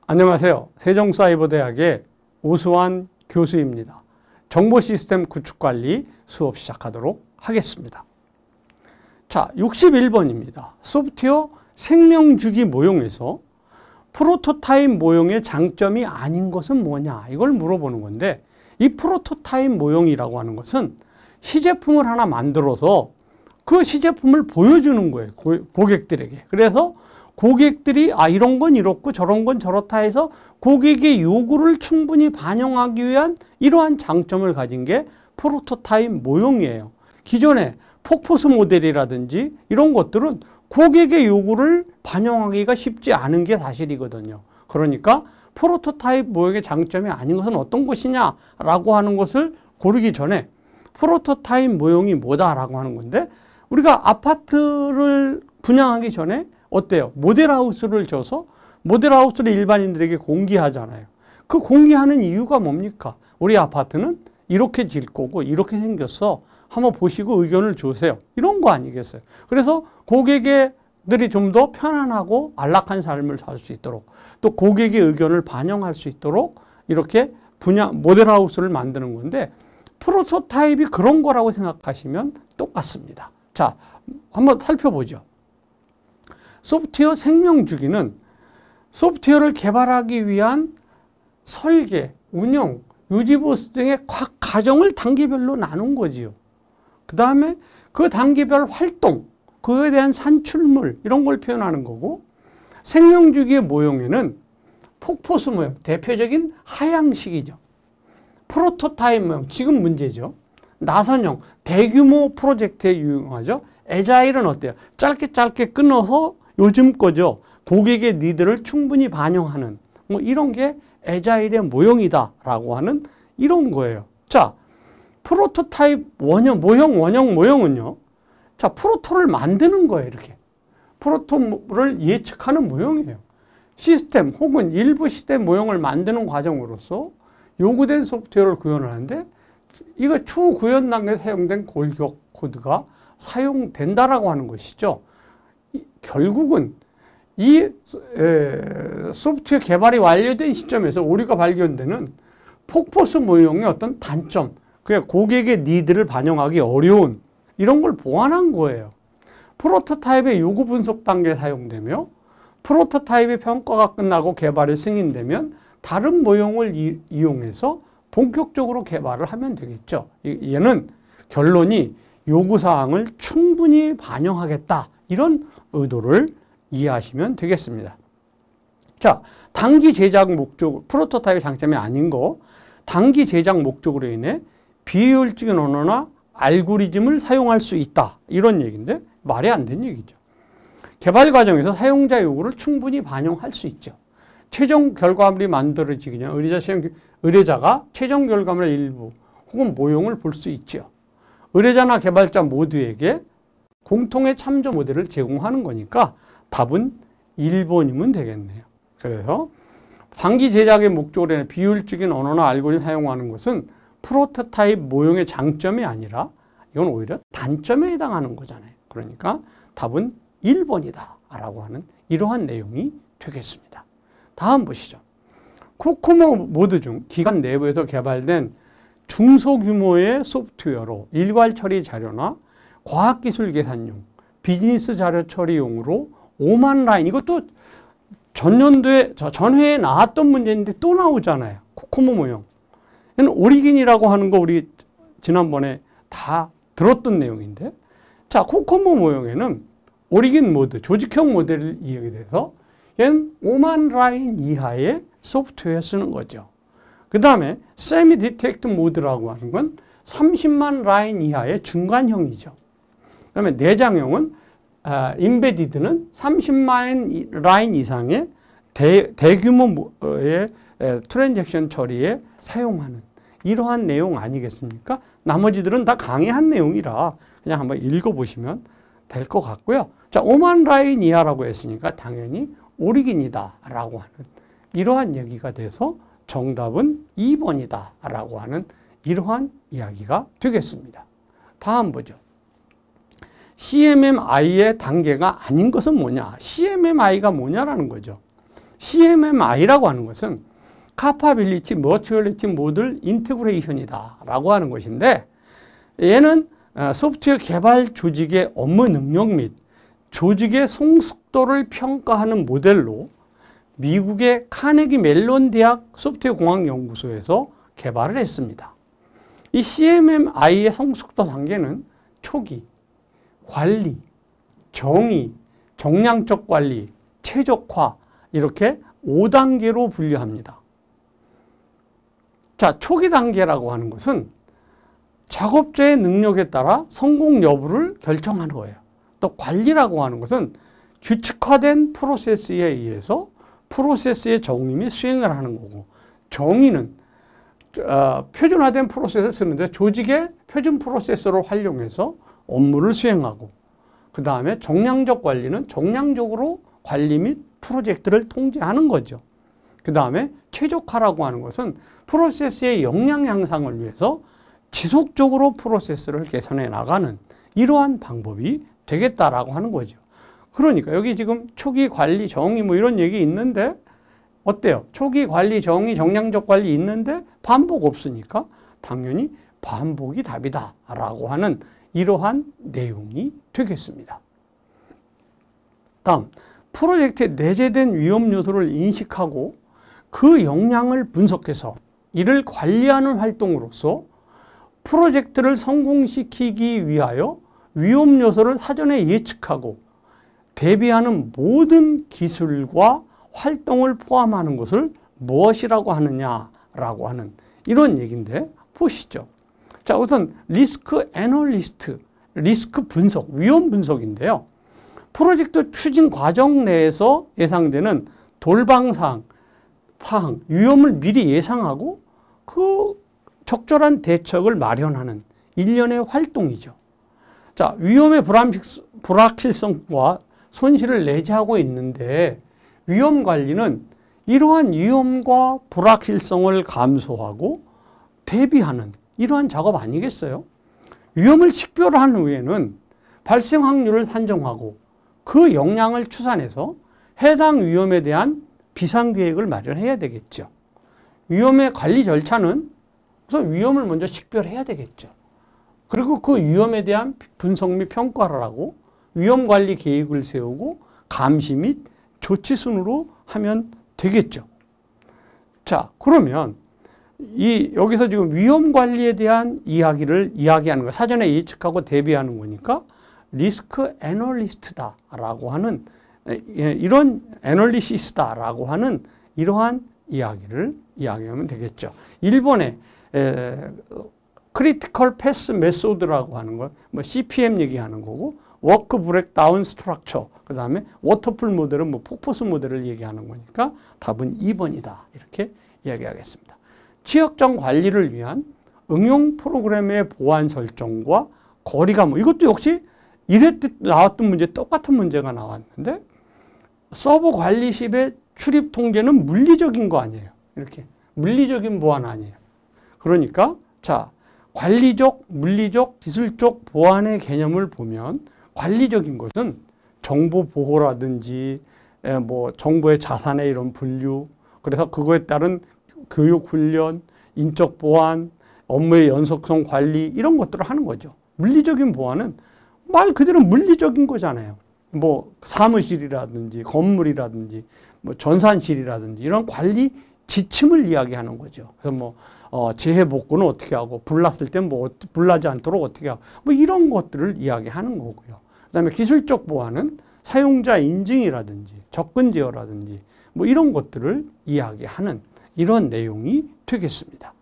안녕하세요. 세종사이버대학의 오수환 교수입니다. 정보시스템 구축관리 수업 시작하도록 하겠습니다. 자, 61번입니다. 소프트웨어 생명주기 모형에서 프로토타입 모형의 장점이 아닌 것은 뭐냐, 이걸 물어보는 건데, 이 프로토타입 모형이라고 하는 것은 시제품을 하나 만들어서 그 시제품을 보여주는 거예요, 고객들에게. 그래서 고객들이 이런 건 이렇고 저런 건 저렇다 해서 고객의 요구를 충분히 반영하기 위한 이러한 장점을 가진 게 프로토타입 모형이에요. 기존에 폭포수 모델이라든지 이런 것들은 고객의 요구를 반영하기가 쉽지 않은 게 사실이거든요. 그러니까 프로토타입 모형의 장점이 아닌 것은 어떤 것이냐라고 하는 것을 고르기 전에 프로토타입 모형이 뭐다라고 하는 건데, 우리가 아파트를 분양하기 전에 어때요? 모델하우스를 줘서 모델하우스를 일반인들에게 공개하잖아요. 그 공개하는 이유가 뭡니까? 우리 아파트는 이렇게 질 거고 이렇게 생겼어. 한번 보시고 의견을 주세요. 이런 거 아니겠어요? 그래서 고객들이 좀 더 편안하고 안락한 삶을 살 수 있도록, 또 고객의 의견을 반영할 수 있도록 이렇게 모델하우스를 만드는 건데, 프로토타입이 그런 거라고 생각하시면 똑같습니다. 자, 한번 살펴보죠. 소프트웨어 생명주기는 소프트웨어를 개발하기 위한 설계, 운영, 유지보수 등의 각 과정을 단계별로 나눈 거지요. 그 다음에 그 단계별 활동, 그에 대한 산출물, 이런 걸 표현하는 거고, 생명주기의 모형에는 폭포수 모형, 대표적인 하향식이죠. 프로토타입 모형, 지금 문제죠. 나선형, 대규모 프로젝트에 유용하죠. 애자일은 어때요? 짧게 끊어서 요즘 거죠. 고객의 니드를 충분히 반영하는 뭐 이런 게 애자일의 모형이다라고 하는 이런 거예요. 자, 프로토타입 모형은요. 자, 프로토를 만드는 거예요. 이렇게 프로토를 예측하는 모형이에요. 시스템 혹은 일부 시스템 모형을 만드는 과정으로서 요구된 소프트웨어를 구현을 하는데, 이거 추후 구현 단계에 사용된 골격 코드가 사용된다라고 하는 것이죠. 결국은 이 소프트웨어 개발이 완료된 시점에서 우리가 발견되는 폭포수 모형의 어떤 단점, 그냥 고객의 니드를 반영하기 어려운 이런 걸 보완한 거예요. 프로토타입의 요구 분석 단계에 사용되며, 프로토타입의 평가가 끝나고 개발이 승인되면 다른 모형을 이용해서 본격적으로 개발을 하면 되겠죠. 얘는 결론이 요구사항을 충분히 반영하겠다, 이런 의도를 이해하시면 되겠습니다. 자, 단기 제작 목적, 프로토타입 장점이 아닌 거, 단기 제작 목적으로 인해 비효율적인 언어나 알고리즘을 사용할 수 있다, 이런 얘기인데 말이 안 되는 얘기죠. 개발 과정에서 사용자 요구를 충분히 반영할 수 있죠. 최종 결과물이 만들어지기 전 의뢰자가 최종 결과물의 일부 혹은 모형을 볼 수 있죠. 의뢰자나 개발자 모두에게 공통의 참조 모델을 제공하는 거니까 답은 1번이면 되겠네요. 그래서 단기 제작의 목적으로 인해 비효율적인 언어나 알고리즘 사용하는 것은 프로토타입 모형의 장점이 아니라 이건 오히려 단점에 해당하는 거잖아요. 그러니까 답은 1번이다 라고 하는 이러한 내용이 되겠습니다. 다음 보시죠. 코코모 모드 중 기관 내부에서 개발된 중소규모의 소프트웨어로 일괄 처리 자료나 과학기술 계산용, 비즈니스 자료 처리용으로 5만 라인, 이것도 전회에 나왔던 문제인데 또 나오잖아요. 코코모 모형. 오리긴이라고 하는 거 우리 지난번에 다 들었던 내용인데, 자, 코코모 모형에는 오리긴 모드, 조직형 모델을 이용해 돼서 얘는 5만 라인 이하의 소프트웨어 쓰는 거죠. 그 다음에 세미 디텍트 모드라고 하는 건 30만 라인 이하의 중간형이죠. 그 다음에 내장형은 인베디드는 30만 라인 이상의 대규모의 트랜잭션 처리에 사용하는 이러한 내용 아니겠습니까? 나머지들은 다 강의한 내용이라 그냥 한번 읽어보시면 될 것 같고요. 자, 5만 라인 이하라고 했으니까 당연히 오리긴이다 라고 하는 이러한 얘기가 돼서 정답은 2번이다 라고 하는 이러한 이야기가 되겠습니다. 다음 보죠. CMMI의 단계가 아닌 것은 뭐냐? CMMI가 뭐냐라는 거죠. CMMI라고 하는 것은 Capability Mutuality Model Integration이다 라고 하는 것인데, 얘는 소프트웨어 개발 조직의 업무 능력 및 조직의 성숙도를 평가하는 모델로 미국의 카네기 멜론 대학 소프트웨어 공학 연구소에서 개발을 했습니다. 이 CMMI의 성숙도 단계는 초기, 관리, 정의, 정량적 관리, 최적화 이렇게 5단계로 분류합니다. 자, 초기 단계라고 하는 것은 작업자의 능력에 따라 성공 여부를 결정하는 거예요. 또 관리라고 하는 것은 규칙화된 프로세스에 의해서 프로세스의 정의 및 수행을 하는 거고, 정의는 표준화된 프로세스를 쓰는데 조직의 표준 프로세스를 활용해서 업무를 수행하고, 그 다음에 정량적 관리는 정량적으로 관리 및 프로젝트를 통제하는 거죠. 그 다음에 최적화라고 하는 것은 프로세스의 역량 향상을 위해서 지속적으로 프로세스를 개선해 나가는 이러한 방법이 되겠다라고 하는 거죠. 그러니까 여기 지금 초기 관리, 정의 뭐 이런 얘기 있는데 어때요? 초기 관리, 정의, 정량적 관리 있는데 반복 없으니까 당연히 반복이 답이다라고 하는 이러한 내용이 되겠습니다. 다음, 프로젝트에 내재된 위험 요소를 인식하고 그 역량을 분석해서 이를 관리하는 활동으로서 프로젝트를 성공시키기 위하여 위험 요소를 사전에 예측하고 대비하는 모든 기술과 활동을 포함하는 것을 무엇이라고 하느냐라고 하는 이런 얘기인데 보시죠. 자, 우선 리스크 애널리스트, 리스크 분석, 위험 분석인데요. 프로젝트 추진 과정 내에서 예상되는 돌방사항, 위험을 미리 예상하고 그 적절한 대책을 마련하는 일련의 활동이죠. 자, 위험의 불확실성과 손실을 내재하고 있는데 위험 관리는 이러한 위험과 불확실성을 감소하고 대비하는 이러한 작업 아니겠어요? 위험을 식별한 후에는 발생 확률을 산정하고 그 역량을 추산해서 해당 위험에 대한 비상계획을 마련해야 되겠죠. 위험의 관리 절차는 우선 위험을 먼저 식별해야 되겠죠. 그리고 그 위험에 대한 분석 및 평가를 하고 위험관리 계획을 세우고 감시 및 조치 순으로 하면 되겠죠. 자, 그러면 여기서 지금 위험관리에 대한 이야기를 이야기하는 거, 사전에 예측하고 대비하는 거니까 리스크 애널리스트다라고 하는 이런 애널리시스다라고 하는 이러한 이야기를 이야기하면 되겠죠. 일본의 크리티컬 패스 메소드라고 하는 것, 뭐 CPM 얘기하는 거고, 워크 브레이크다운 스트럭처, 그 다음에 워터풀 모델은 뭐 폭포수 모델을 얘기하는 거니까 답은 2번이다. 이렇게 이야기하겠습니다. 취약점 관리를 위한 응용 프로그램의 보안 설정과 거리감, 이것도 역시 1회 때 나왔던 문제, 똑같은 문제가 나왔는데 서버 관리십의 출입 통제는 물리적인 거 아니에요. 이렇게 물리적인 보안 아니에요. 그러니까 자, 관리적, 물리적, 기술적 보안의 개념을 보면 관리적인 것은 정보 보호라든지 뭐 정보의 자산의 이런 분류, 그래서 그거에 따른 교육 훈련, 인적 보안, 업무의 연속성 관리 이런 것들을 하는 거죠. 물리적인 보안은 말 그대로 물리적인 거잖아요. 뭐 사무실이라든지 건물이라든지 뭐 전산실이라든지 이런 관리 지침을 이야기하는 거죠. 그래서 뭐 재해 복구는 어떻게 하고 불났을 때 뭐 불나지 않도록 어떻게 하고 뭐 이런 것들을 이야기하는 거고요. 그다음에 기술적 보안은 사용자 인증이라든지 접근 제어라든지 뭐 이런 것들을 이야기하는 이런 내용이 되겠습니다.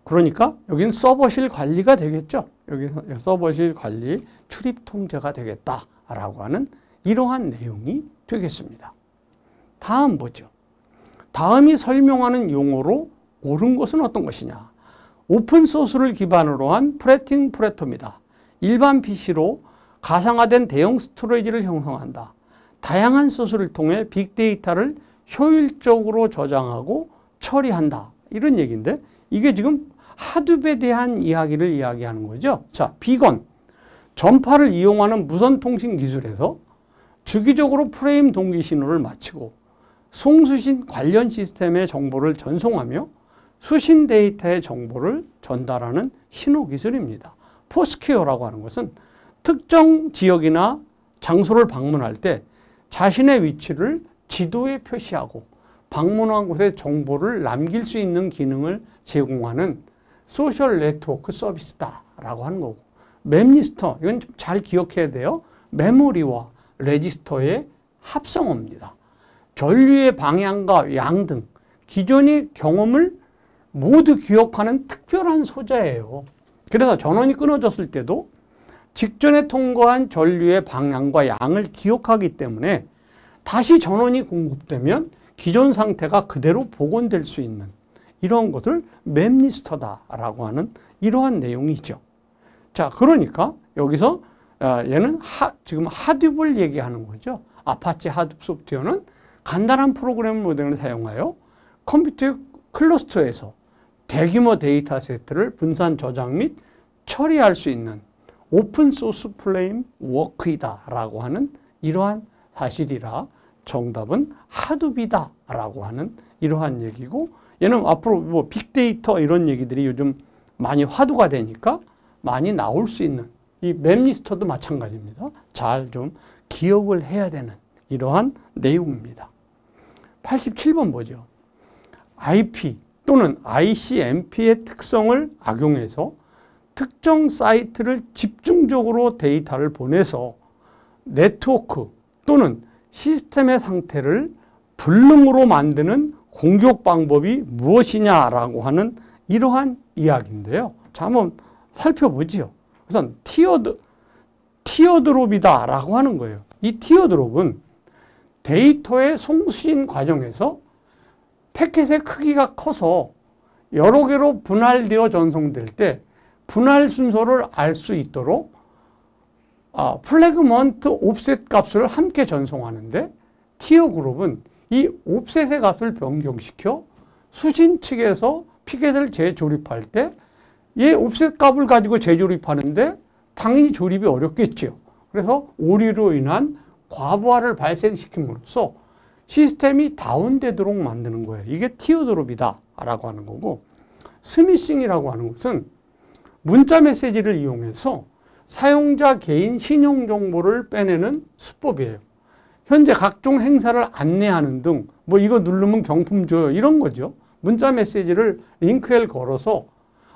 그러니까 여기는 서버실 관리가 되겠죠. 여기서 서버실 관리 출입 통제가 되겠다라고 하는 이러한 내용이 되겠습니다. 다음 보죠. 다음이 설명하는 용어로 옳은 것은 어떤 것이냐. 오픈소스를 기반으로 한 프레팅 프레터입니다. 일반 PC로 가상화된 대형 스토리지를 형성한다. 다양한 소스를 통해 빅데이터를 효율적으로 저장하고 처리한다. 이런 얘기인데 이게 지금 하둡에 대한 이야기를 이야기하는 거죠. 자, 비건, 전파를 이용하는 무선 통신 기술에서 주기적으로 프레임 동기 신호를 마치고 송수신 관련 시스템의 정보를 전송하며 수신 데이터의 정보를 전달하는 신호 기술입니다. 포스퀘어라고 하는 것은 특정 지역이나 장소를 방문할 때 자신의 위치를 지도에 표시하고 방문한 곳의 정보를 남길 수 있는 기능을 제공하는 소셜 네트워크 서비스다라고 하는 거고, 맵리스터, 이건 좀 잘 기억해야 돼요. 메모리와 레지스터의 합성어입니다. 전류의 방향과 양 등 기존의 경험을 모두 기억하는 특별한 소재예요. 그래서 전원이 끊어졌을 때도 직전에 통과한 전류의 방향과 양을 기억하기 때문에 다시 전원이 공급되면 기존 상태가 그대로 복원될 수 있는 이런 것을 맵리스터다라고 하는 이러한 내용이죠. 자, 그러니까 여기서 얘는 지금 하둡을 얘기하는 거죠. 아파치 하둡 소프트웨어는 간단한 프로그래밍 모델을 사용하여 컴퓨터 클러스터에서 대규모 데이터 세트를 분산 저장 및 처리할 수 있는 오픈소스 프레임워크이다 라고 하는 이러한 사실이라 정답은 하둡이다 라고 하는 이러한 얘기고, 얘는 앞으로 뭐 빅데이터 이런 얘기들이 요즘 많이 화두가 되니까 많이 나올 수 있는 이 맵리스터도 마찬가지입니다. 잘 좀 기억을 해야 되는 이러한 내용입니다. 87번 보죠. IP 또는 ICMP의 특성을 악용해서 특정 사이트를 집중적으로 데이터를 보내서 네트워크 또는 시스템의 상태를 불능으로 만드는 공격 방법이 무엇이냐라고 하는 이러한 이야기인데요. 자, 한번 살펴보죠. 우선 티어드롭이다라고 하는 거예요. 이 티어드롭은 데이터의 송수신 과정에서 패켓의 크기가 커서 여러 개로 분할되어 전송될 때 분할 순서를 알 수 있도록 플래그먼트 옵셋 값을 함께 전송하는데, 티어 그룹은 이 옵셋의 값을 변경시켜 수신 측에서 피켓을 재조립할 때 이 옵셋 값을 가지고 재조립하는데 당연히 조립이 어렵겠죠. 그래서 오류로 인한 과부하를 발생시킴으로써 시스템이 다운되도록 만드는 거예요. 이게 티어드롭이다 라고 하는 거고, 스미싱이라고 하는 것은 문자 메시지를 이용해서 사용자 개인 신용 정보를 빼내는 수법이에요. 현재 각종 행사를 안내하는 등 뭐 이거 누르면 경품 줘요 이런 거죠. 문자 메시지를 링크에 걸어서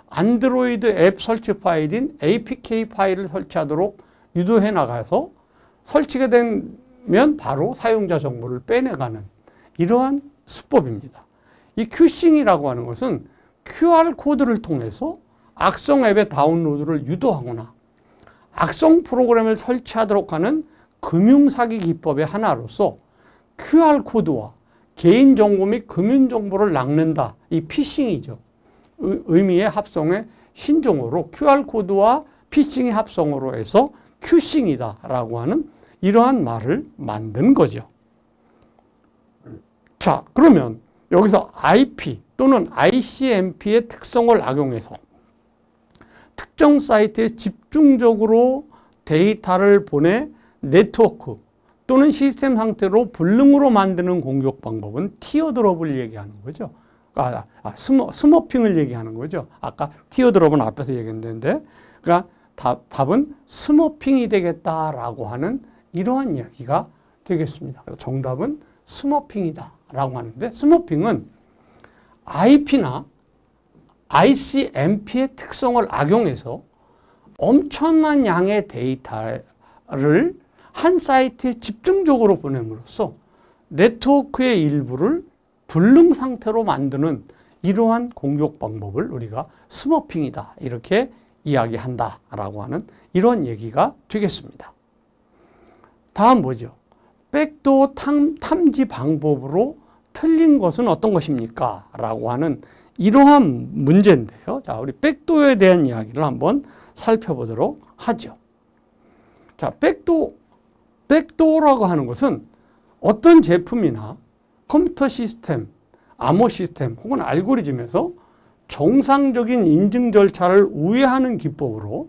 안드로이드 앱 설치 파일인 APK 파일을 설치하도록 유도해 나가서 설치가 되면 바로 사용자 정보를 빼내가는 이러한 수법입니다. 이 큐싱이라고 하는 것은 QR 코드를 통해서 악성 앱의 다운로드를 유도하거나 악성 프로그램을 설치하도록 하는 금융사기 기법의 하나로서 QR 코드와 개인정보 및 금융정보를 낚는다. 이 피싱이죠. 의미의 합성의 신종어로 QR 코드와 피싱의 합성어로 해서 큐싱이다 라고 하는 이러한 말을 만든 거죠. 자, 그러면 여기서 IP 또는 ICMP의 특성을 악용해서 특정 사이트에 집중적으로 데이터를 보내 네트워크 또는 시스템 상태로 불능으로 만드는 공격 방법은 티어드롭을 얘기하는 거죠. 스머핑을 얘기하는 거죠. 아까 티어드롭은 앞에서 얘기했는데, 그러니까 답은 스머핑이 되겠다라고 하는 이러한 이야기가 되겠습니다. 그래서 정답은 스머핑이다라고 하는데, 스머핑은 IP나 ICMP의 특성을 악용해서 엄청난 양의 데이터를 한 사이트에 집중적으로 보냄으로써 네트워크의 일부를 불능 상태로 만드는 이러한 공격 방법을 우리가 스머핑이다 이렇게 이야기한다라고 하는 이런 얘기가 되겠습니다. 다음 뭐죠? 백도어 탐지 방법으로 틀린 것은 어떤 것입니까? 라고 하는 이러한 문제인데요. 자, 우리 백도어에 대한 이야기를 한번 살펴보도록 하죠. 자, 백도어라고 하는 것은 어떤 제품이나 컴퓨터 시스템, 암호 시스템 혹은 알고리즘에서 정상적인 인증 절차를 우회하는 기법으로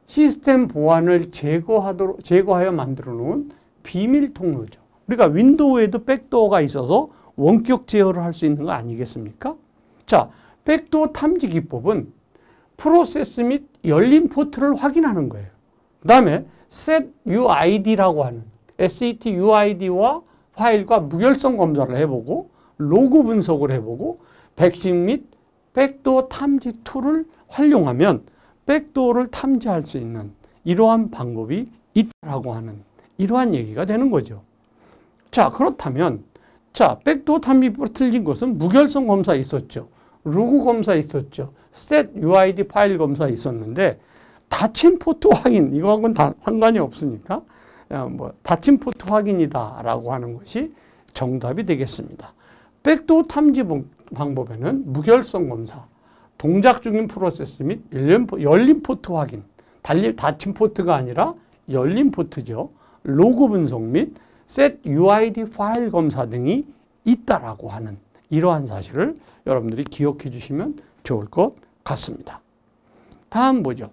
시스템 보안을 제거하여 만들어 놓은 비밀 통로죠. 우리가 윈도우에도 백도어가 있어서 원격 제어를 할 수 있는 거 아니겠습니까? 자, 백도어 탐지 기법은 프로세스 및 열린 포트를 확인하는 거예요. 그 다음에 setUID라고 하는 setUID와 파일과 무결성 검사를 해보고 로그 분석을 해보고 백신 및 백도어 탐지 툴을 활용하면 백도어를 탐지할 수 있는 이러한 방법이 있다라고 하는 이러한 얘기가 되는 거죠. 자, 그렇다면 자, 백도어 탐지법으로 틀린 것은 무결성 검사 있었죠. 로그 검사 있었죠. setUID 파일 검사 있었는데 닫힌 포트 확인 이거하고는 다 상관이 없으니까 닫힌 포트 확인이다라고 하는 것이 정답이 되겠습니다. 백도어 탐지 방법에는 무결성 검사, 동작 중인 프로세스 및 열린 포트 확인, 닫힌 포트가 아니라 열린 포트죠. 로그 분석 및 setUID 파일 검사 등이 있다라고 하는 이러한 사실을 여러분들이 기억해 주시면 좋을 것 같습니다. 다음 보죠.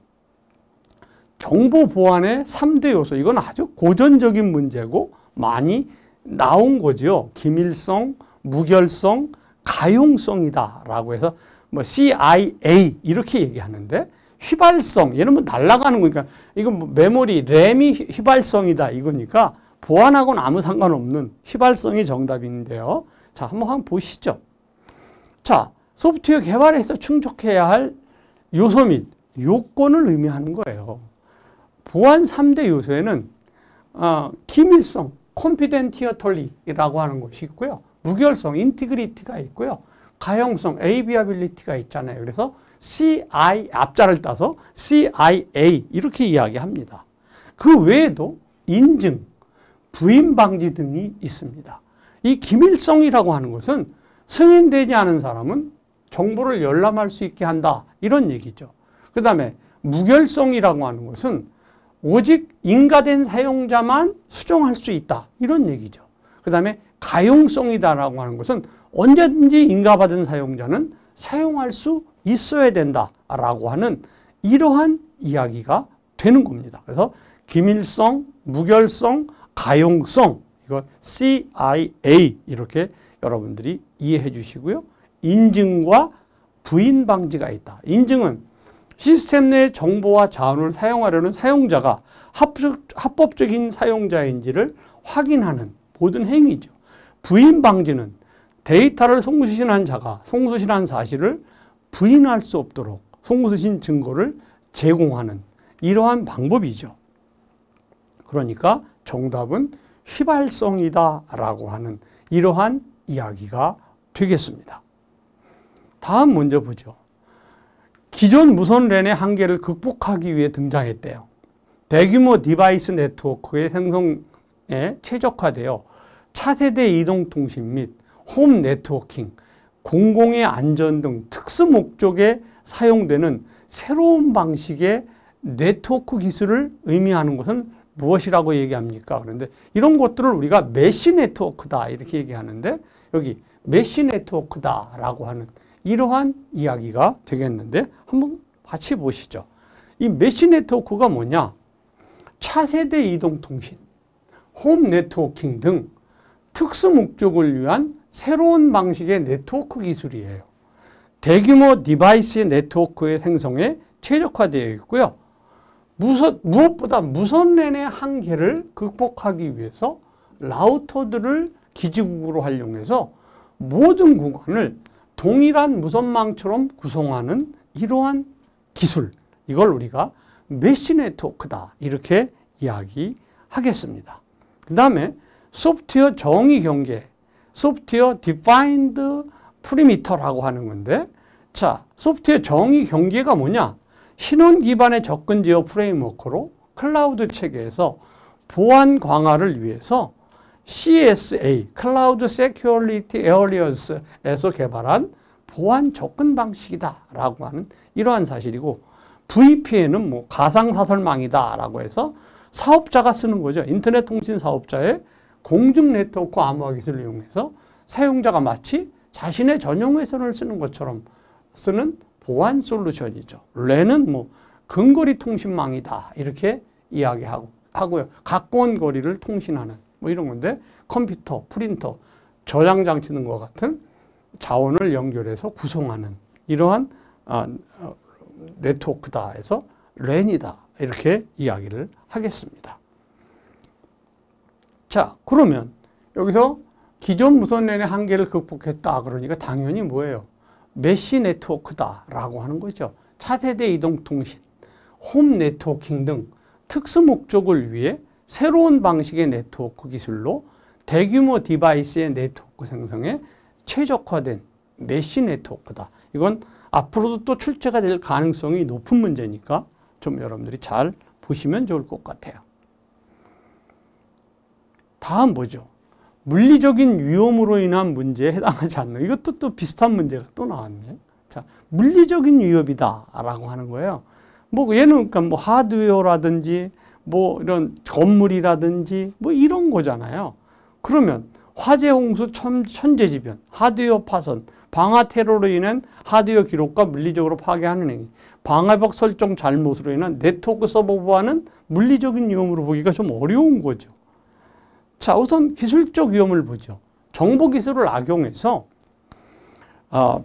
정보 보안의 3대 요소. 이건 아주 고전적인 문제고 많이 나온 거죠. 기밀성, 무결성, 가용성이다라고 해서 뭐 CIA 이렇게 얘기하는데 휘발성, 얘는 뭐 날아가는 거니까 이건 뭐 메모리, 램이 휘발성이다 이거니까 보안하고는 아무 상관없는 휘발성이 정답인데요. 자, 한번 보시죠. 자, 소프트웨어 개발에서 충족해야 할 요소 및 요건을 의미하는 거예요. 보안 3대 요소에는 기밀성, confidentiality라고 하는 것이 있고요. 무결성, integrity가 있고요. 가용성, availability가 있잖아요. 그래서 앞자를 따서 CIA 이렇게 이야기합니다. 그 외에도 인증, 부인 방지 등이 있습니다. 이 기밀성이라고 하는 것은 승인되지 않은 사람은 정보를 열람할 수 있게 한다. 이런 얘기죠. 그 다음에 무결성이라고 하는 것은 오직 인가된 사용자만 수정할 수 있다. 이런 얘기죠. 그 다음에 가용성이다라고 하는 것은 언제든지 인가받은 사용자는 사용할 수 있어야 된다라고 하는 이러한 이야기가 되는 겁니다. 그래서 기밀성, 무결성, 가용성 이거 CIA 이렇게 여러분들이 이해해 주시고요. 인증과 부인 방지가 있다. 인증은 시스템 내 정보와 자원을 사용하려는 사용자가 합법적인 사용자인지를 확인하는 모든 행위죠. 부인 방지는 데이터를 송수신한 자가 송수신한 사실을 부인할 수 없도록 송수신 증거를 제공하는 이러한 방법이죠. 그러니까 정답은 휘발성이다라고 하는 이러한 이야기가 되겠습니다. 다음 문제 보죠. 기존 무선 랜의 한계를 극복하기 위해 등장했대요. 대규모 디바이스 네트워크의 생성에 최적화되어 차세대 이동통신 및 홈 네트워킹, 공공의 안전 등 특수 목적에 사용되는 새로운 방식의 네트워크 기술을 의미하는 것은 무엇이라고 얘기합니까? 그런데 이런 것들을 우리가 메시 네트워크다 이렇게 얘기하는데 여기 메시 네트워크다라고 하는 이러한 이야기가 되겠는데 한번 같이 보시죠. 이 메시 네트워크가 뭐냐? 차세대 이동통신, 홈 네트워킹 등 특수 목적을 위한 새로운 방식의 네트워크 기술이에요. 대규모 디바이스 네트워크의 생성에 최적화되어 있고요. 무엇보다 무선 랜의 한계를 극복하기 위해서 라우터들을 기지국으로 활용해서 모든 구간을 동일한 무선망처럼 구성하는 이러한 기술, 이걸 우리가 메시 네트워크다 이렇게 이야기하겠습니다. 그 다음에 소프트웨어 정의 경계, 소프트웨어 디파인드 프리미터라고 하는 건데, 자, 소프트웨어 정의 경계가 뭐냐? 신원 기반의 접근 제어 프레임워크로 클라우드 체계에서 보안 강화를 위해서 CSA, Cloud Security Areas에서 개발한 보안 접근 방식이다라고 하는 이러한 사실이고, VPN은 뭐 가상사설망이다라고 해서 사업자가 쓰는 거죠. 인터넷 통신 사업자의 공중 네트워크 암호화 기술을 이용해서 사용자가 마치 자신의 전용 회선을 쓰는 것처럼 쓰는 보안 솔루션이죠. 랜은 뭐 근거리 통신망이다 이렇게 이야기하고 하고요. 가까운 거리를 통신하는 뭐 이런 건데 컴퓨터, 프린터, 저장 장치 등과 같은 자원을 연결해서 구성하는 이러한 네트워크다 해서 랜이다 이렇게 이야기를 하겠습니다. 자, 그러면 여기서 기존 무선 랜의 한계를 극복했다 그러니까 당연히 뭐예요? 메쉬 네트워크다라고 하는 거죠. 차세대 이동통신, 홈 네트워킹 등 특수 목적을 위해 새로운 방식의 네트워크 기술로 대규모 디바이스의 네트워크 생성에 최적화된 메쉬 네트워크다. 이건 앞으로도 또 출제가 될 가능성이 높은 문제니까 좀 여러분들이 잘 보시면 좋을 것 같아요. 다음 보죠. 물리적인 위험으로 인한 문제에 해당하지 않는, 이것도 또 비슷한 문제가 또 나왔네. 자, 물리적인 위협이다라고 하는 거예요. 뭐 얘는 그러니까 뭐 하드웨어라든지 뭐 이런 건물이라든지 뭐 이런 거잖아요. 그러면 화재, 홍수, 천재지변, 하드웨어 파손, 방화 테러로 인한 하드웨어 기록과 물리적으로 파괴하는 행위, 방화벽 설정 잘못으로 인한 네트워크 서버 보안은 물리적인 위험으로 보기가 좀 어려운 거죠. 자, 우선 기술적 위험을 보죠. 정보기술을 악용해서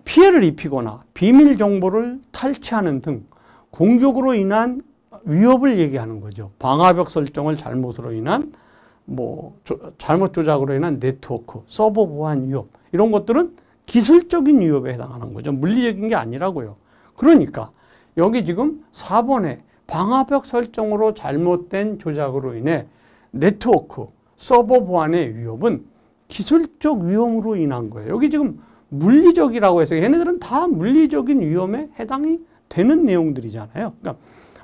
피해를 입히거나 비밀 정보를 탈취하는 등 공격으로 인한 위협을 얘기하는 거죠. 방화벽 설정을 잘못으로 인한 잘못 조작으로 인한 네트워크, 서버 보안 위협 이런 것들은 기술적인 위협에 해당하는 거죠. 물리적인 게 아니라고요. 그러니까 여기 지금 4번에 방화벽 설정으로 잘못된 조작으로 인해 네트워크, 서버 보안의 위협은 기술적 위험으로 인한 거예요. 여기 지금 물리적이라고 해서 얘네들은 다 물리적인 위험에 해당이 되는 내용들이잖아요. 그러니까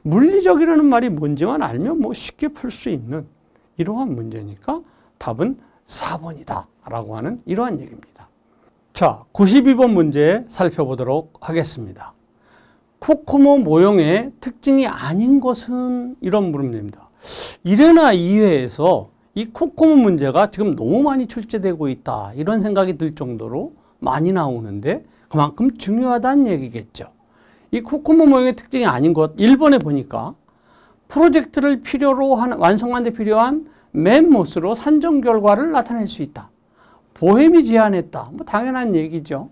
물리적이라는 말이 뭔지만 알면 뭐 쉽게 풀 수 있는 이러한 문제니까 답은 4번이다 라고 하는 이러한 얘기입니다. 자, 92번 문제 살펴보도록 하겠습니다. 코코모 모형의 특징이 아닌 것은 이런 물음입니다. 1회나 2회에서 이 코코모 문제가 지금 너무 많이 출제되고 있다 이런 생각이 들 정도로 많이 나오는데 그만큼 중요하다는 얘기겠죠. 이 코코모 모형의 특징이 아닌 것 1번에 보니까 프로젝트를 필요로 완성하는 데 필요한 맵못으로 산정 결과를 나타낼 수 있다. 보햄이 제안했다. 뭐 당연한 얘기죠.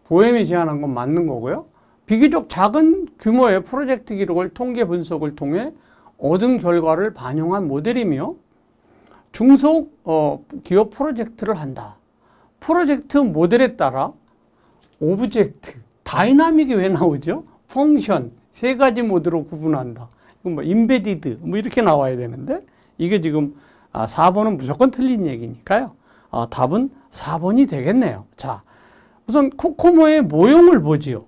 보햄이 제안한 건 맞는 거고요. 비교적 작은 규모의 프로젝트 기록을 통계 분석을 통해 얻은 결과를 반영한 모델이며 중소기업 프로젝트를 한다. 프로젝트 모델에 따라 오브젝트, 다이나믹이 왜 나오죠? 펑션, 세 가지 모드로 구분한다. 이건 뭐 인베디드 뭐 이렇게 나와야 되는데 이게 지금 4번은 무조건 틀린 얘기니까요. 답은 4번이 되겠네요. 자, 우선 코코모의 모형을 보지요.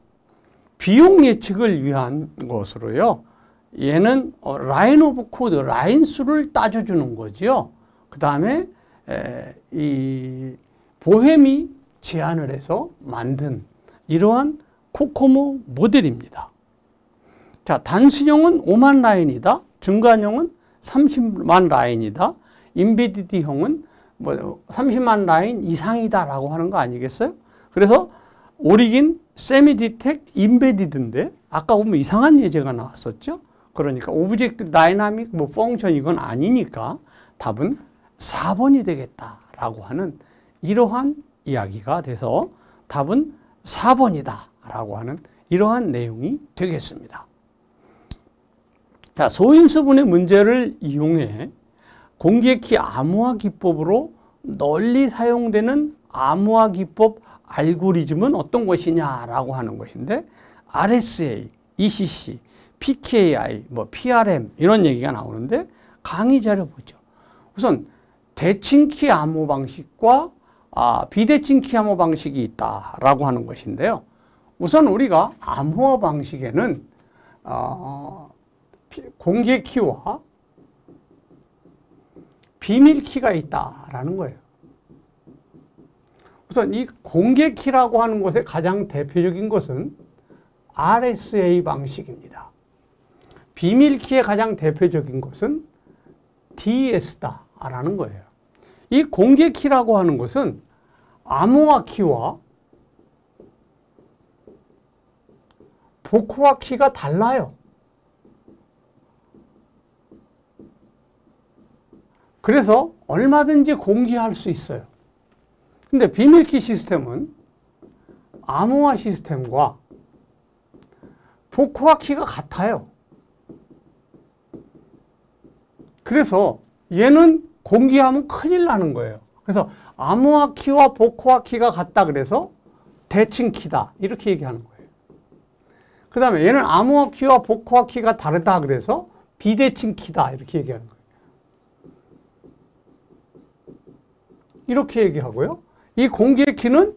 비용 예측을 위한 것으로요. 얘는 라인 오브 코드, 라인 수를 따져주는 거지요. 그 다음에 이 보햄이 제안을 해서 만든 이러한 코코모 모델입니다. 자, 단순형은 5만 라인이다. 중간형은 30만 라인이다. 인베디드형은 뭐 30만 라인 이상이다라고 하는 거 아니겠어요? 그래서 오리긴, 세미 디텍, 인베디드인데 아까 보면 이상한 예제가 나왔었죠. 그러니까 오브젝트 다이나믹 뭐 펑션 이건 아니니까 답은 4번이 되겠다라고 하는 이러한 이야기가 돼서 답은 4번이다라고 하는 이러한 내용이 되겠습니다. 자, 소인수분해 문제를 이용해 공개키 암호화 기법으로 널리 사용되는 암호화 기법 알고리즘은 어떤 것이냐라고 하는 것인데 RSA, ECC, PKI, 뭐 PRM 이런 얘기가 나오는데 강의 자료 보죠. 우선 대칭키 암호 방식과 비대칭키 암호 방식이 있다라고 하는 것인데요. 우선 우리가 암호화 방식에는 공개키와 비밀키가 있다라는 거예요. 우선 이 공개키라고 하는 것의 가장 대표적인 것은 RSA 방식입니다. 비밀키의 가장 대표적인 것은 DS다라는 거예요. 이 공개키라고 하는 것은 암호화 키와 복호화 키가 달라요. 그래서 얼마든지 공개할 수 있어요. 근데 비밀키 시스템은 암호화 시스템과 복호화 키가 같아요. 그래서 얘는 공개하면 큰일 나는 거예요. 그래서 암호화 키와 복호화 키가 같다 그래서 대칭 키다 이렇게 얘기하는 거예요. 그 다음에 얘는 암호화 키와 복호화 키가 다르다 그래서 비대칭 키다 이렇게 얘기하는 거예요. 이렇게 얘기하고요. 이 공개 키는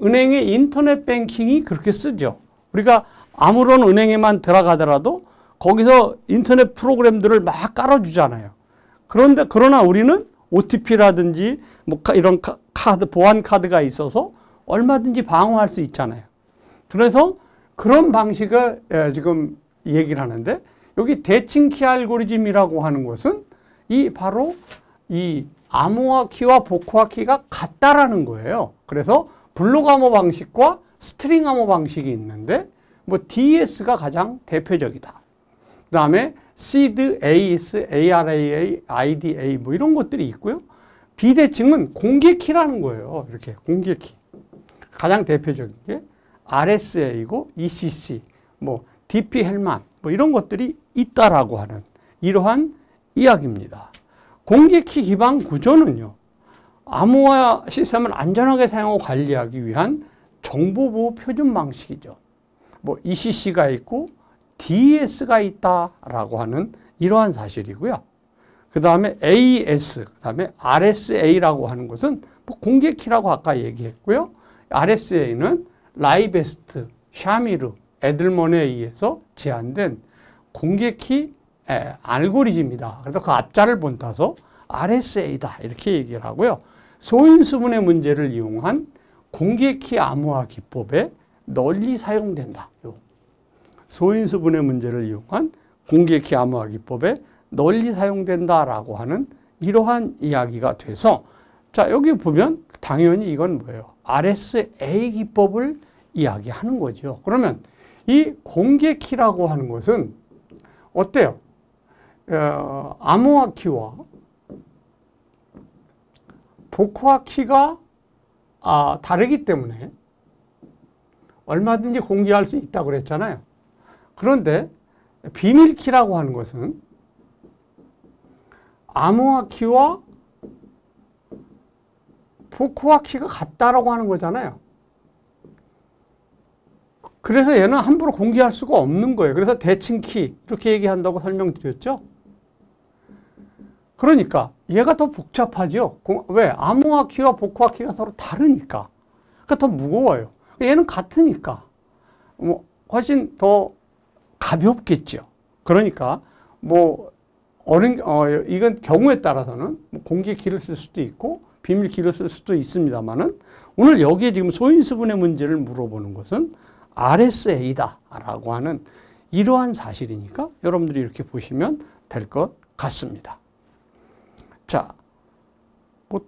은행의 인터넷 뱅킹이 그렇게 쓰죠. 우리가 아무런 은행에만 들어가더라도 거기서 인터넷 프로그램들을 막 깔아주잖아요. 그러나 우리는 OTP라든지 뭐 이런 카드, 보안 카드가 있어서 얼마든지 방어할 수 있잖아요. 그래서 그런 방식을 지금 얘기를 하는데 여기 대칭키 알고리즘이라고 하는 것은 바로 이 암호화 키와 복호화 키가 같다라는 거예요. 그래서 블록 암호 방식과 스트링 암호 방식이 있는데 뭐 DS가 가장 대표적이다. 그 다음에 SEED, AES, ARAA, IDA 뭐 이런 것들이 있고요. 비대칭은 공개키라는 거예요. 이렇게 공개키. 가장 대표적인 게 RSA이고 ECC, 뭐 DP 헬만 뭐 이런 것들이 있다라고 하는 이러한 이야기입니다. 공개키 기반 구조는요. 암호화 시스템을 안전하게 사용하고 관리하기 위한 정보보호 표준 방식이죠. 뭐 ECC가 있고 DS가 있다라고 하는 이러한 사실이고요. 그 다음에 AES, 그 다음에 RSA라고 하는 것은 뭐 공개키라고 아까 얘기했고요. RSA는 라이베스트, 샤미르, 에들먼에 의해서 제안된 공개키 알고리즘이다. 그래서 그 앞자를 본따서 RSA다 이렇게 얘기를 하고요. 소인수분해 문제를 이용한 공개키 암호화 기법에 널리 사용된다. 소인수분해 문제를 이용한 공개키 암호화 기법에 널리 사용된다라고 하는 이러한 이야기가 돼서 자 여기 보면 당연히 이건 뭐예요? RSA 기법을 이야기하는 거죠. 그러면 이 공개키라고 하는 것은 어때요? 암호화 키와 복호화 키가 다르기 때문에 얼마든지 공개할 수 있다고 그랬잖아요. 그런데 비밀키라고 하는 것은 암호화 키와 복호화 키가 같다라고 하는 거잖아요. 그래서 얘는 함부로 공개할 수가 없는 거예요. 그래서 대칭키 이렇게 얘기한다고 설명드렸죠. 그러니까 얘가 더 복잡하죠. 왜? 암호화 키와 복호화 키가 서로 다르니까. 그러니까 더 무거워요. 얘는 같으니까 뭐 훨씬 더 가볍겠죠. 그러니까 뭐 이건 경우에 따라서는 공개 키를 쓸 수도 있고 비밀 키를 쓸 수도 있습니다만은 오늘 여기에 지금 소인수분해 문제를 물어보는 것은 RSA다라고 하는 이러한 사실이니까 여러분들이 이렇게 보시면 될 것 같습니다. 자, 뭐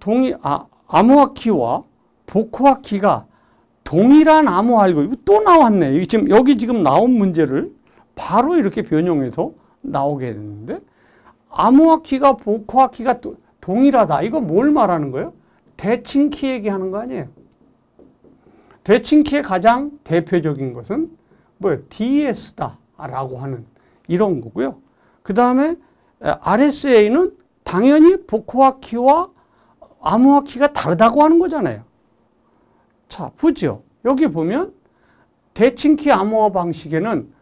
암호화 키와 복호화 키가 동일한 암호화 알고리즘 또 나왔네. 여기 지금 나온 문제를 바로 이렇게 변형해서 나오게 됐는데 암호화 키가 복호화 키가 동일하다. 이거 뭘 말하는 거예요? 대칭키 얘기하는 거 아니에요? 대칭키의 가장 대표적인 것은 뭐예요? DS다라고 하는 이런 거고요. 그 다음에 RSA는 당연히 복호화 키와 암호화 키가 다르다고 하는 거잖아요. 자, 보죠. 여기 보면 대칭키 암호화 방식에는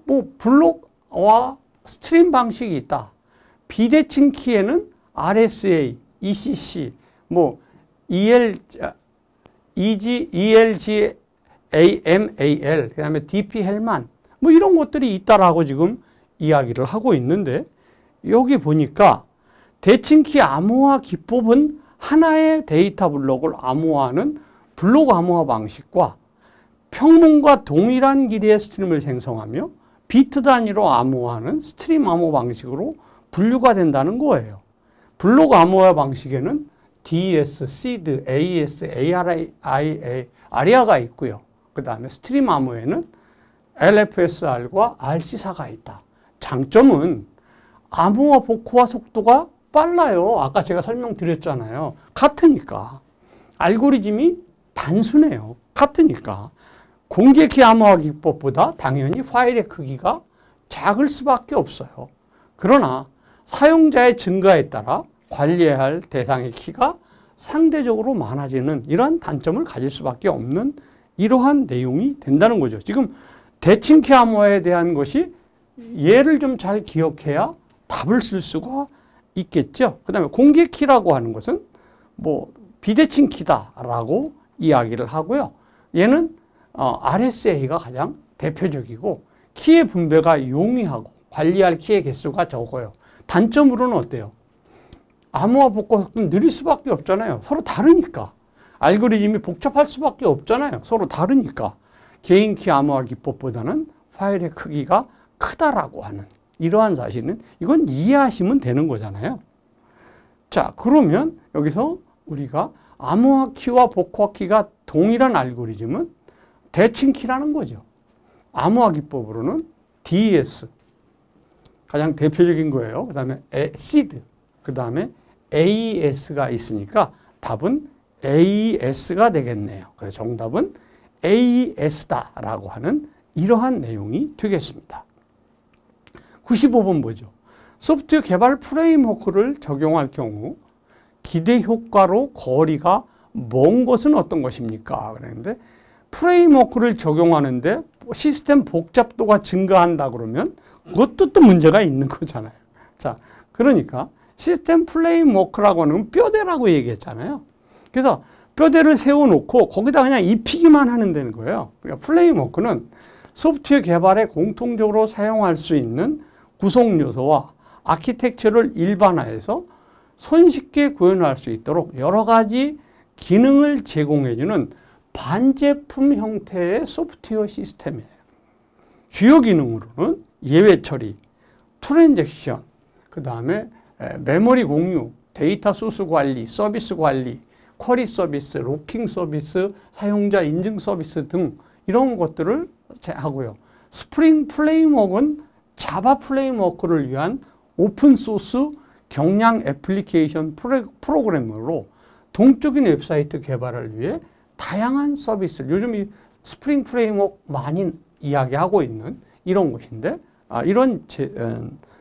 뭐 블록과 스트림 방식이 있다. 비대칭키에는 RSA, ECC, 뭐 ELG, AMAL, 그 다음에 DP 헬만 뭐 이런 것들이 있다라고 지금 이야기를 하고 있는데 여기 보니까 대칭키 암호화 기법은 하나의 데이터 블록을 암호화하는 블록 암호화 방식과 평문과 동일한 길이의 스트림을 생성하며 비트 단위로 암호화하는 스트림 암호 방식으로 분류가 된다는 거예요. 블록 암호화 방식에는 DS, SEED, AES, ARIA가 있고요. 그 다음에 스트림 암호에는 LFSR과 RC4가 있다. 장점은 암호화 복호화 속도가 빨라요. 아까 제가 설명드렸잖아요. 같으니까. 알고리즘이 단순해요. 같으니까. 공개키 암호화 기법보다 당연히 파일의 크기가 작을 수밖에 없어요. 그러나 사용자의 증가에 따라 관리해야 할 대상의 키가 상대적으로 많아지는 이러한 단점을 가질 수밖에 없는 이러한 내용이 된다는 거죠. 지금 대칭키 암호화에 대한 것이 얘를 좀 잘 기억해야 답을 쓸 수가 있겠죠. 그 다음에 공개키라고 하는 것은 뭐 비대칭키다라고 이야기를 하고요. 얘는 RSA가 가장 대표적이고 키의 분배가 용이하고 관리할 키의 개수가 적어요. 단점으로는 어때요? 암호화 복구 속도는 느릴 수밖에 없잖아요. 서로 다르니까. 알고리즘이 복잡할 수밖에 없잖아요. 서로 다르니까. 개인키 암호화 기법보다는 파일의 크기가 크다라고 하는 이러한 사실은 이건 이해하시면 되는 거잖아요. 자, 그러면 여기서 우리가 암호화 키와 복화 키가 동일한 알고리즘은 대칭키라는 거죠. 암호화 기법으로는 DES 가장 대표적인 거예요. 그 다음에 SID, 그 다음에 AES가 있으니까 답은 AES가 되겠네요. 그래서 정답은 AES다라고 하는 이러한 내용이 되겠습니다. 95번 보죠. 소프트웨어 개발 프레임워크를 적용할 경우 기대 효과로 거리가 먼 것은 어떤 것입니까? 그랬는데 프레임워크를 적용하는데 시스템 복잡도가 증가한다 그러면 그것도 또 문제가 있는 거잖아요. 자, 그러니까 시스템 프레임워크라고 하는 뼈대라고 얘기했잖아요. 그래서 뼈대를 세워놓고 거기다 그냥 입히기만 하는 데는 거예요. 그러니까 프레임워크는 소프트웨어 개발에 공통적으로 사용할 수 있는 구성 요소와 아키텍처를 일반화해서 손쉽게 구현할 수 있도록 여러 가지 기능을 제공해주는 반제품 형태의 소프트웨어 시스템이에요. 주요 기능으로는 예외 처리, 트랜잭션, 그 다음에 메모리 공유, 데이터 소스 관리, 서비스 관리, 쿼리 서비스, 로킹 서비스, 사용자 인증 서비스 등 이런 것들을 하고요. 스프링 프레임워크는 자바 프레임워크를 위한 오픈소스 경량 애플리케이션 프로그램으로 동적인 웹사이트 개발을 위해 다양한 서비스를 요즘 이 스프링 프레임워크 많이 이야기하고 있는 이런 것인데 이런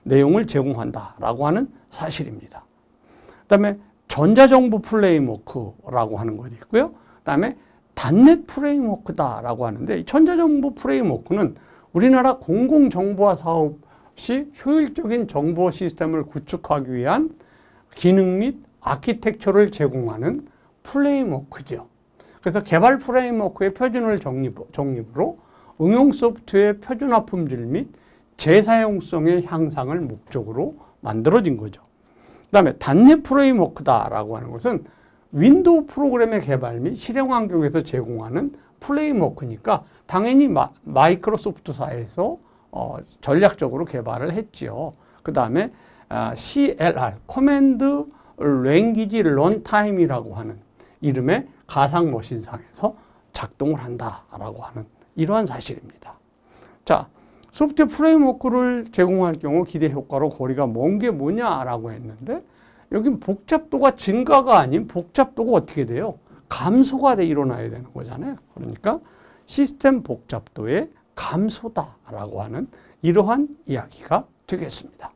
내용을 제공한다라고 하는 사실입니다. 그 다음에 전자정보 프레임워크라고 하는 것이 있고요. 그 다음에 단넷 프레임워크다라고 하는데 이 전자정보 프레임워크는 우리나라 공공정보화 사업 시 효율적인 정보 시스템을 구축하기 위한 기능 및 아키텍처를 제공하는 프레임워크죠. 그래서 개발 프레임워크의 표준을 정립으로 응용 소프트웨어의 표준화 품질 및 재사용성의 향상을 목적으로 만들어진 거죠. 그 다음에 단넷 프레임워크다라고 하는 것은 윈도우 프로그램의 개발 및 실행 환경에서 제공하는 프레임워크니까 당연히 마이크로소프트사에서 전략적으로 개발을 했지요. 그 다음에 CLR, 커맨드 랭귀지 런타임이라고 하는 이름의 가상 머신상에서 작동을 한다라고 하는 이러한 사실입니다. 자, 소프트웨어 프레임워크를 제공할 경우 기대 효과로 거리가 먼 게 뭐냐라고 했는데 여긴 복잡도가 증가가 아닌 복잡도가 어떻게 돼요? 감소가 일어나야 되는 거잖아요. 그러니까 시스템 복잡도의 감소다라고 하는 이러한 이야기가 되겠습니다.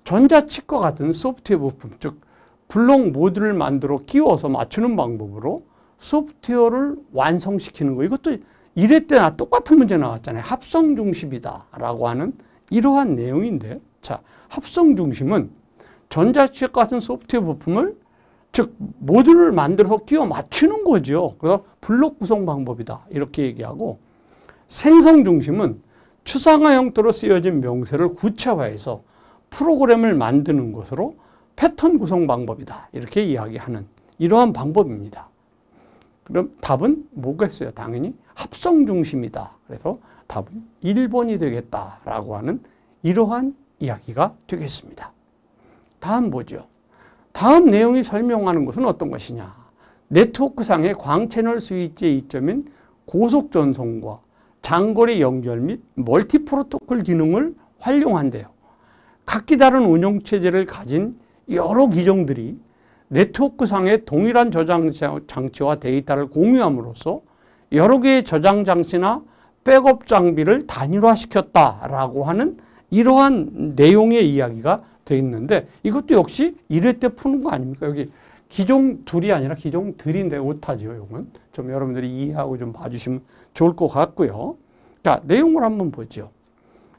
전자칩과 같은 소프트웨어 부품, 즉 블록 모듈을 만들어 끼워서 맞추는 방법으로 소프트웨어를 완성시키는 거. 이것도 1회 때나 똑같은 문제 나왔잖아요. 합성 중심이다라고 하는 이러한 내용인데, 자, 합성 중심은 전자칩 같은 소프트웨어 부품을 즉 모듈을 만들어서 끼워 맞추는 거죠. 그래서 블록 구성 방법이다 이렇게 얘기하고, 생성 중심은 추상화 형태로 쓰여진 명세를 구체화해서 프로그램을 만드는 것으로 패턴 구성 방법이다 이렇게 이야기하는 이러한 방법입니다. 그럼 답은 뭐겠어요? 당연히 합성 중심이다. 그래서 답은 1번이 되겠다라고 하는 이러한 이야기가 되겠습니다. 다음 보죠. 다음 내용이 설명하는 것은 어떤 것이냐. 네트워크상의 광채널 스위치의 이점인 고속 전송과 장거리 연결 및 멀티 프로토콜 기능을 활용한대요. 각기 다른 운영체제를 가진 여러 기종들이 네트워크상의 동일한 저장 장치와 데이터를 공유함으로써 여러 개의 저장 장치나 백업 장비를 단일화시켰다라고 하는 이러한 내용의 이야기가 되어 있는데 이것도 역시 1회 때 푸는 거 아닙니까? 여기 기종 둘이 아니라 기종 들인데 오타지요. 이건 좀 여러분들이 이해하고 좀 봐주시면 좋을 것 같고요. 자, 내용을 한번 보죠.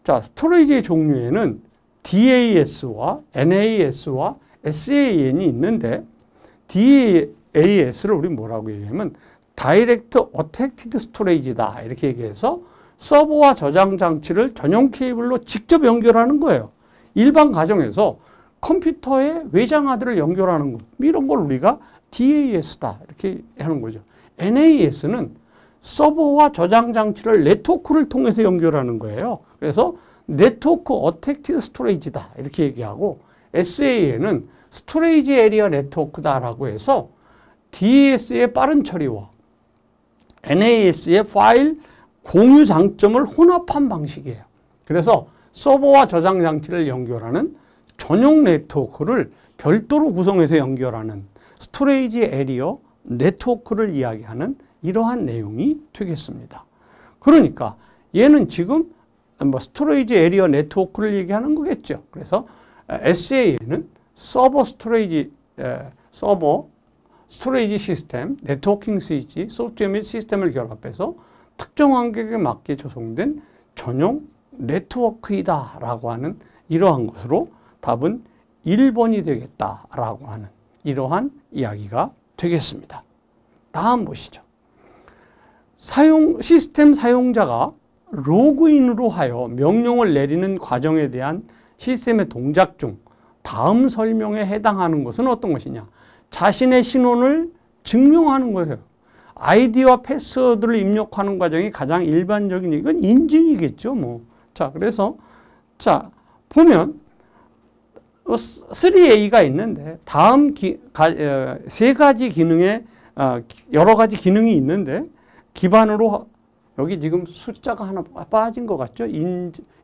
자, 스토리지의 종류에는 DAS와 NAS와 SAN이 있는데 DAS를 우리 뭐라고 얘기하면 Direct Attached Storage다 이렇게 얘기해서 서버와 저장 장치를 전용 케이블로 직접 연결하는 거예요. 일반 가정에서 컴퓨터에 외장하드를 연결하는 것 이런 걸 우리가 DAS다 이렇게 하는 거죠. NAS는 서버와 저장 장치를 네트워크를 통해서 연결하는 거예요. 그래서 네트워크 어택티드 스토레이지다 이렇게 얘기하고 SAN은 스토레이지 에리어 네트워크다라고 해서 DAS의 빠른 처리와 NAS의 파일 공유 장점을 혼합한 방식이에요. 그래서 서버와 저장 장치를 연결하는 전용 네트워크를 별도로 구성해서 연결하는 스토레이지 에리어 네트워크를 이야기하는 이러한 내용이 되겠습니다. 그러니까 얘는 지금 뭐 스토레이지 에리어 네트워크를 얘기하는 거겠죠. 그래서 SAN은 서버 스토레이지 시스템, 네트워킹 스위치, 소프트웨어 및 시스템을 결합해서 특정 환경에 맞게 조성된 전용 네트워크이다라고 하는 이러한 것으로 답은 1번이 되겠다라고 하는 이러한 이야기가 되겠습니다. 다음 보시죠. 시스템 사용자가 로그인으로 하여 명령을 내리는 과정에 대한 시스템의 동작 중 다음 설명에 해당하는 것은 어떤 것이냐? 자신의 신원을 증명하는 거예요. 아이디와 패스워드를 입력하는 과정이 가장 일반적인 이건 인증이겠죠, 뭐. 자, 그래서 자, 보면 3A가 있는데 다음 세 가지 기능에 여러 가지 기능이 있는데 기반으로 여기 지금 숫자가 하나 빠진 것 같죠?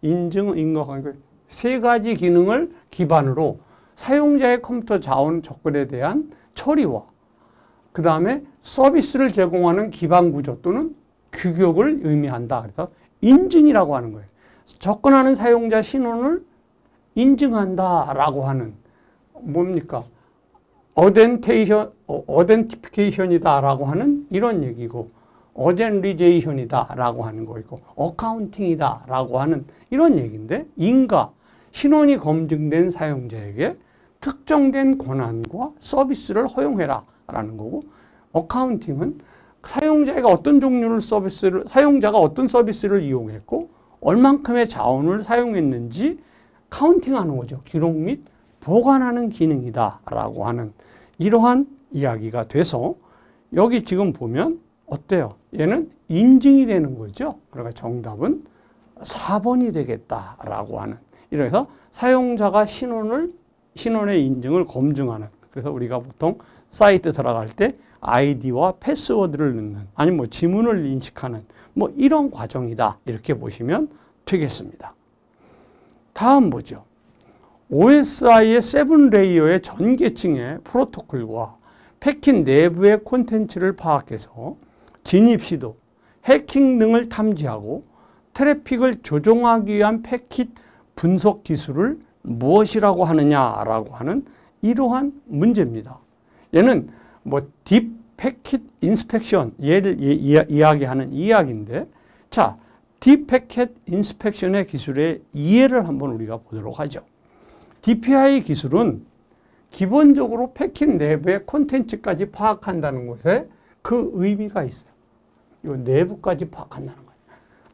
인증인 것 같고 세 가지 기능을 기반으로 사용자의 컴퓨터 자원 접근에 대한 처리와 그 다음에 서비스를 제공하는 기반 구조 또는 규격을 의미한다. 그래서 인증이라고 하는 거예요. 접근하는 사용자 신원을 인증한다라고 하는 뭡니까? 어덴티피케이션이다라고 하는 이런 얘기고 어젠리제이션이다라고 하는 거고 어카운팅이다라고 하는 이런 얘기인데 인가 신원이 검증된 사용자에게 특정된 권한과 서비스를 허용해라라는 거고 어카운팅은 사용자가 어떤 서비스를 이용했고 얼만큼의 자원을 사용했는지 카운팅하는 거죠. 기록 및 보관하는 기능이다라고 하는 이러한 이야기가 돼서 여기 지금 보면 어때요? 얘는 인증이 되는 거죠. 그러니까 정답은 4번이 되겠다라고 하는 이래서 사용자가 신원의 인증을 검증하는 그래서 우리가 보통 사이트 들어갈 때 아이디와 패스워드를 넣는 아니면 뭐 지문을 인식하는 뭐 이런 과정이다 이렇게 보시면 되겠습니다. 다음 보죠. OSI의 7레이어의 전 계층의 프로토콜과 패킷 내부의 콘텐츠를 파악해서 진입 시도, 해킹 등을 탐지하고 트래픽을 조종하기 위한 패킷 분석 기술을 무엇이라고 하느냐라고 하는 이러한 문제입니다. 얘는 뭐 딥 패킷 인스펙션 얘를 이야기하는 이야기인데 자, 딥 패킷 인스펙션의 기술의 이해를 한번 우리가 보도록 하죠. DPI 기술은 기본적으로 패킷 내부의 콘텐츠까지 파악한다는 것에 그 의미가 있어요. 이 내부까지 파악한다는 거예요.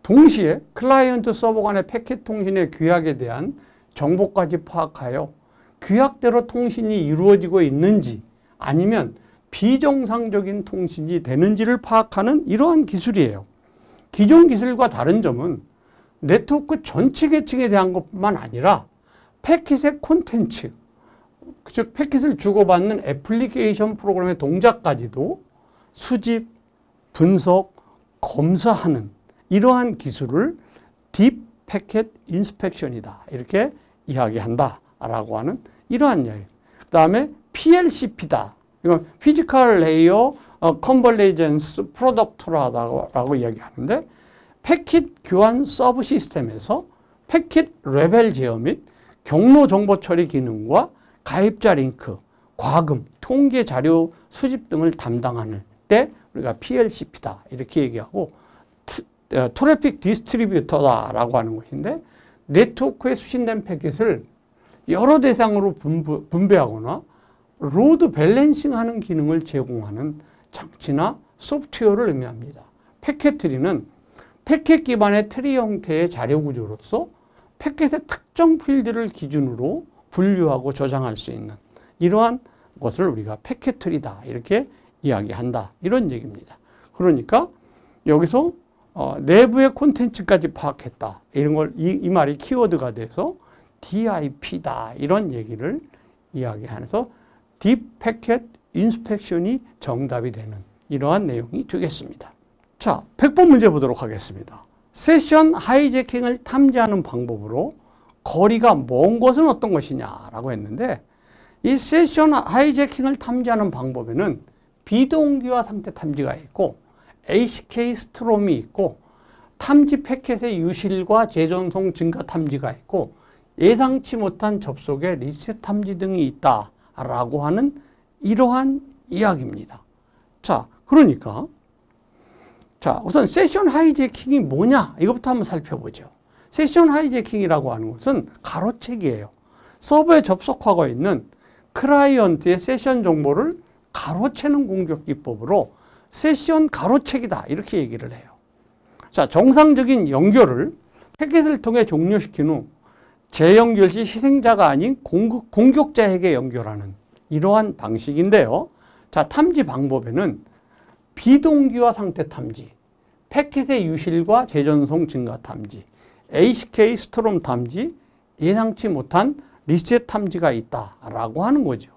동시에 클라이언트 서버 간의 패킷 통신의 규약에 대한 정보까지 파악하여 규약대로 통신이 이루어지고 있는지 아니면 비정상적인 통신이 되는지를 파악하는 이러한 기술이에요. 기존 기술과 다른 점은 네트워크 전체 계층에 대한 것뿐만 아니라 패킷의 콘텐츠, 즉 패킷을 주고받는 애플리케이션 프로그램의 동작까지도 수집, 분석, 검사하는 이러한 기술을 딥 패킷 인스펙션이다. 이렇게 이야기한다라고 하는 이러한 이야기. 다음에 PLCP다. 이건 피지컬 레이어 컨버리전스 프로덕트라고 이야기하는데 패킷 교환 서브 시스템에서 패킷 레벨 제어 및 경로 정보 처리 기능과 가입자 링크, 과금, 통계 자료 수집 등을 담당하는 때 우리가 PLCP다 이렇게 얘기하고 트래픽 디스트리뷰터다라고 하는 것인데 네트워크에 수신된 패킷을 여러 대상으로 분배하거나 로드 밸런싱하는 기능을 제공하는 장치나 소프트웨어를 의미합니다. 패킷트리는 패킷 기반의 트리 형태의 자료 구조로서 패킷의 특정 필드를 기준으로 분류하고 저장할 수 있는 이러한 것을 우리가 패킷트리다 이렇게 이야기한다 이런 얘기입니다. 그러니까 여기서 내부의 콘텐츠까지 파악했다 이런 걸 이 말이 키워드가 돼서 DIP다 이런 얘기를 이야기하면서 딥 패킷 인스펙션이 정답이 되는 이러한 내용이 되겠습니다. 자, 100번 문제 보도록 하겠습니다. 세션 하이제킹을 탐지하는 방법으로 거리가 먼 것은 어떤 것이냐라고 했는데 이 세션 하이제킹을 탐지하는 방법에는 비동기화 상태 탐지가 있고 ACK 스트롬이 있고 탐지 패킷의 유실과 재전송 증가 탐지가 있고 예상치 못한 접속의 리셋 탐지 등이 있다라고 하는 이러한 이야기입니다. 자, 그러니까 우선 세션 하이제킹이 뭐냐 이것부터 한번 살펴보죠. 세션 하이제킹이라고 하는 것은 가로채기예요. 서버에 접속하고 있는 클라이언트의 세션 정보를 가로채는 공격 기법으로 세션 가로채기다 이렇게 얘기를 해요. 자, 정상적인 연결을 패킷을 통해 종료시킨 후 재연결 시 희생자가 아닌 공격자에게 연결하는 이러한 방식인데요. 자, 탐지 방법에는 비동기화 상태 탐지, 패킷의 유실과 재전송 증가 탐지, ACK 스트롬 탐지, 예상치 못한 리셋 탐지가 있다라고 하는 거죠.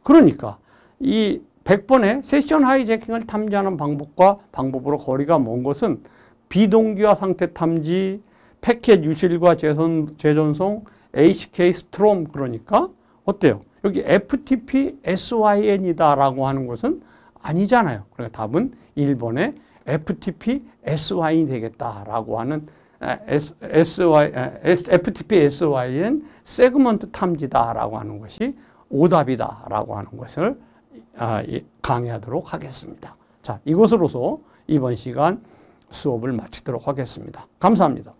그러니까 이 100번의 세션 하이제킹을 탐지하는 방법으로 거리가 먼 것은 비동기화 상태 탐지, 패킷 유실과 재전송, ACK 스트롬 그러니까 어때요? 여기 FTP SYN이다라고 하는 것은 아니잖아요. 그러니까 답은 1번의 FTP SYN이 되겠다라고 하는 FTP SYN 세그먼트 탐지다라고 하는 것이 오답이다라고 하는 것을 강의하도록 하겠습니다. 자, 이것으로서 이번 시간 수업을 마치도록 하겠습니다. 감사합니다.